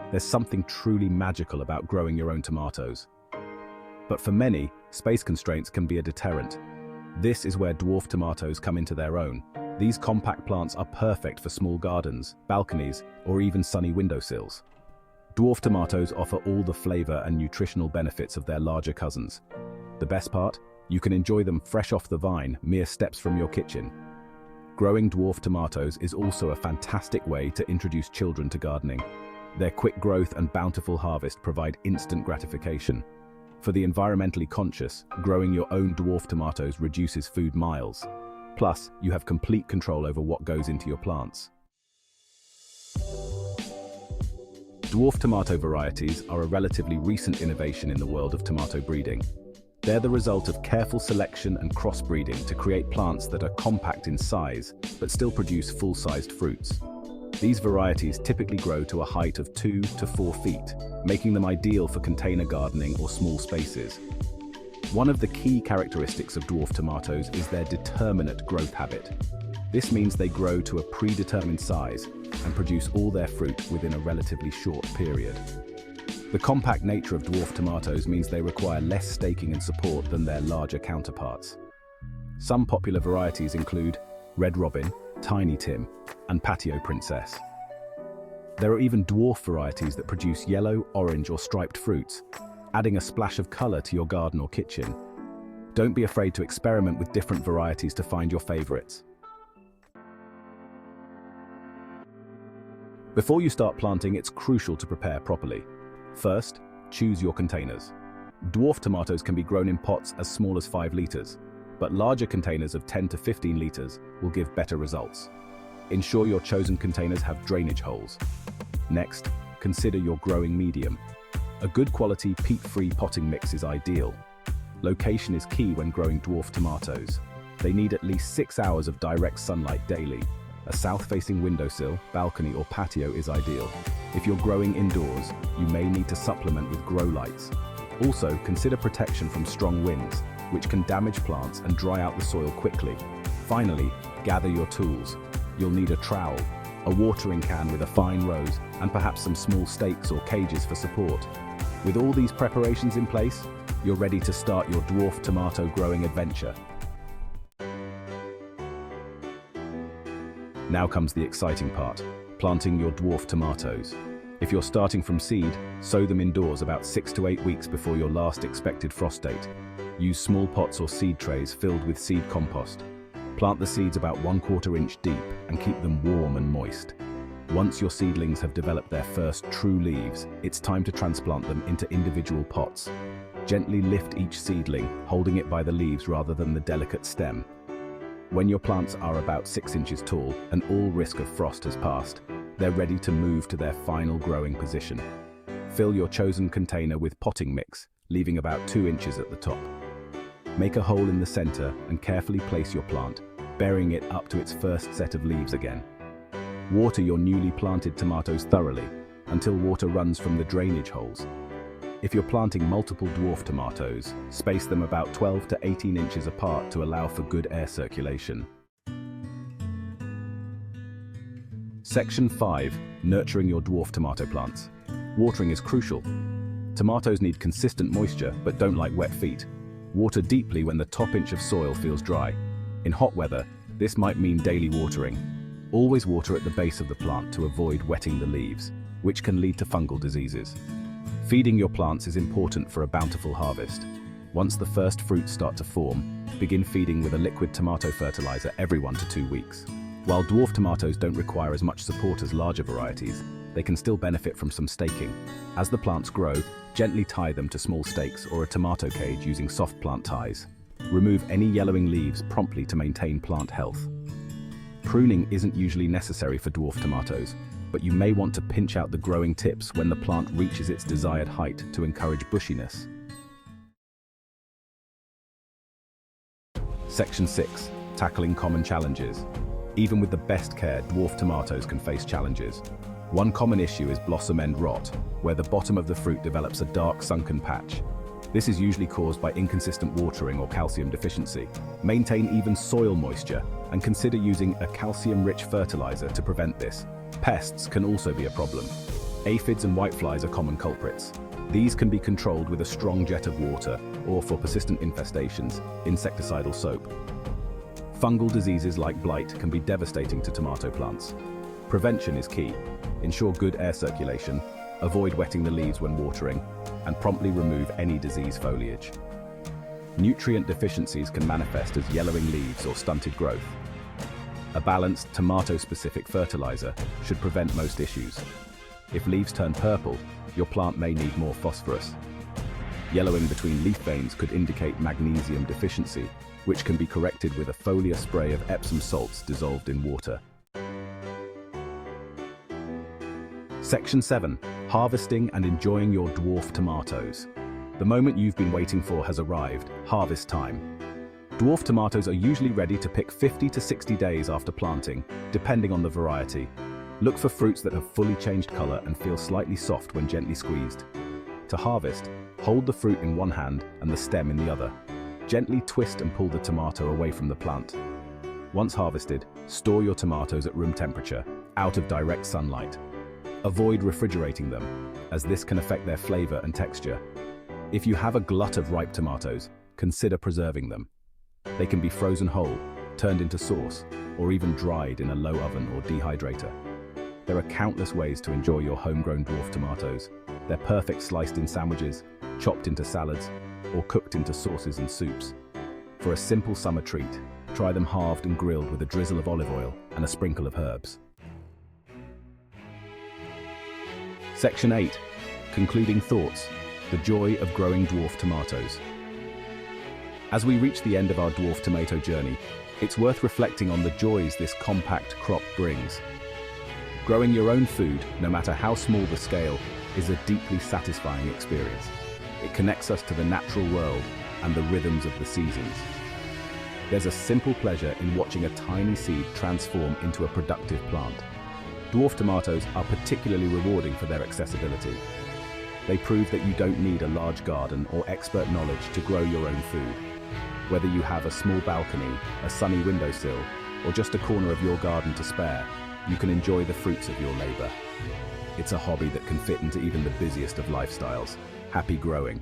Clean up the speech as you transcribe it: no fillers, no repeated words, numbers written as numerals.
There's something truly magical about growing your own tomatoes. But for many, space constraints can be a deterrent. This is where dwarf tomatoes come into their own. These compact plants are perfect for small gardens, balconies, or even sunny windowsills. Dwarf tomatoes offer all the flavor and nutritional benefits of their larger cousins. The best part? You can enjoy them fresh off the vine, mere steps from your kitchen. Growing dwarf tomatoes is also a fantastic way to introduce children to gardening. Their quick growth and bountiful harvest provide instant gratification. For the environmentally conscious, growing your own dwarf tomatoes reduces food miles. Plus, you have complete control over what goes into your plants. Dwarf tomato varieties are a relatively recent innovation in the world of tomato breeding. They're the result of careful selection and crossbreeding to create plants that are compact in size, but still produce full-sized fruits. These varieties typically grow to a height of 2 to 4 feet, making them ideal for container gardening or small spaces. One of the key characteristics of dwarf tomatoes is their determinate growth habit. This means they grow to a predetermined size and produce all their fruit within a relatively short period. The compact nature of dwarf tomatoes means they require less staking and support than their larger counterparts. Some popular varieties include Red Robin, Tiny Tim, and Patio Princess. There are even dwarf varieties that produce yellow, orange, or striped fruits, adding a splash of color to your garden or kitchen. Don't be afraid to experiment with different varieties to find your favorites. Before you start planting, it's crucial to prepare properly. First, choose your containers. Dwarf tomatoes can be grown in pots as small as 5 liters, but larger containers of 10 to 15 liters will give better results. Ensure your chosen containers have drainage holes. Next, consider your growing medium. A good quality peat-free potting mix is ideal. Location is key when growing dwarf tomatoes. They need at least 6 hours of direct sunlight daily. A south-facing windowsill, balcony, or patio is ideal. If you're growing indoors, you may need to supplement with grow lights. Also, consider protection from strong winds, which can damage plants and dry out the soil quickly. Finally, gather your tools. You'll need a trowel, a watering can with a fine rose, and perhaps some small stakes or cages for support. With all these preparations in place, you're ready to start your dwarf tomato growing adventure. Now comes the exciting part, planting your dwarf tomatoes. If you're starting from seed, sow them indoors about 6 to 8 weeks before your last expected frost date. Use small pots or seed trays filled with seed compost. Plant the seeds about 1/4 inch deep and keep them warm and moist. Once your seedlings have developed their first true leaves, it's time to transplant them into individual pots. Gently lift each seedling, holding it by the leaves rather than the delicate stem. When your plants are about 6 inches tall and all risk of frost has passed, they're ready to move to their final growing position. Fill your chosen container with potting mix, leaving about 2 inches at the top. Make a hole in the center and carefully place your plant, burying it up to its first set of leaves again. Water your newly planted tomatoes thoroughly until water runs from the drainage holes. If you're planting multiple dwarf tomatoes, space them about 12 to 18 inches apart to allow for good air circulation. Section 5. Nurturing your dwarf tomato plants. Watering is crucial. Tomatoes need consistent moisture but don't like wet feet. Water deeply when the top inch of soil feels dry. In hot weather, this might mean daily watering. Always water at the base of the plant to avoid wetting the leaves, which can lead to fungal diseases. Feeding your plants is important for a bountiful harvest. Once the first fruits start to form, begin feeding with a liquid tomato fertilizer every 1 to 2 weeks. While dwarf tomatoes don't require as much support as larger varieties, they can still benefit from some staking. As the plants grow, gently tie them to small stakes or a tomato cage using soft plant ties. Remove any yellowing leaves promptly to maintain plant health. Pruning isn't usually necessary for dwarf tomatoes, but you may want to pinch out the growing tips when the plant reaches its desired height to encourage bushiness. Section 6. Tackling common challenges. Even with the best care, dwarf tomatoes can face challenges. One common issue is blossom end rot, where the bottom of the fruit develops a dark sunken patch. This is usually caused by inconsistent watering or calcium deficiency. Maintain even soil moisture and consider using a calcium-rich fertilizer to prevent this. Pests can also be a problem. Aphids and whiteflies are common culprits. These can be controlled with a strong jet of water, or for persistent infestations, insecticidal soap. Fungal diseases like blight can be devastating to tomato plants. Prevention is key. Ensure good air circulation, avoid wetting the leaves when watering, and promptly remove any diseased foliage. Nutrient deficiencies can manifest as yellowing leaves or stunted growth. A balanced, tomato-specific fertilizer should prevent most issues. If leaves turn purple, your plant may need more phosphorus. Yellowing between leaf veins could indicate magnesium deficiency, which can be corrected with a foliar spray of Epsom salts dissolved in water. Section 7. Harvesting and enjoying your dwarf tomatoes. The moment you've been waiting for has arrived, harvest time. Dwarf tomatoes are usually ready to pick 50 to 60 days after planting, depending on the variety. Look for fruits that have fully changed color and feel slightly soft when gently squeezed. To harvest, hold the fruit in one hand and the stem in the other. Gently twist and pull the tomato away from the plant. Once harvested, store your tomatoes at room temperature, out of direct sunlight. Avoid refrigerating them, as this can affect their flavor and texture. If you have a glut of ripe tomatoes, consider preserving them. They can be frozen whole, turned into sauce, or even dried in a low oven or dehydrator. There are countless ways to enjoy your homegrown dwarf tomatoes. They're perfect sliced in sandwiches, chopped into salads, or cooked into sauces and soups. For a simple summer treat, try them halved and grilled with a drizzle of olive oil and a sprinkle of herbs. Section 8. Concluding thoughts. The joy of growing dwarf tomatoes. As we reach the end of our dwarf tomato journey, it's worth reflecting on the joys this compact crop brings. Growing your own food, no matter how small the scale, is a deeply satisfying experience. It connects us to the natural world and the rhythms of the seasons. There's a simple pleasure in watching a tiny seed transform into a productive plant. Dwarf tomatoes are particularly rewarding for their accessibility. They prove that you don't need a large garden or expert knowledge to grow your own food. Whether you have a small balcony, a sunny windowsill, or just a corner of your garden to spare, you can enjoy the fruits of your labor. It's a hobby that can fit into even the busiest of lifestyles. Happy growing.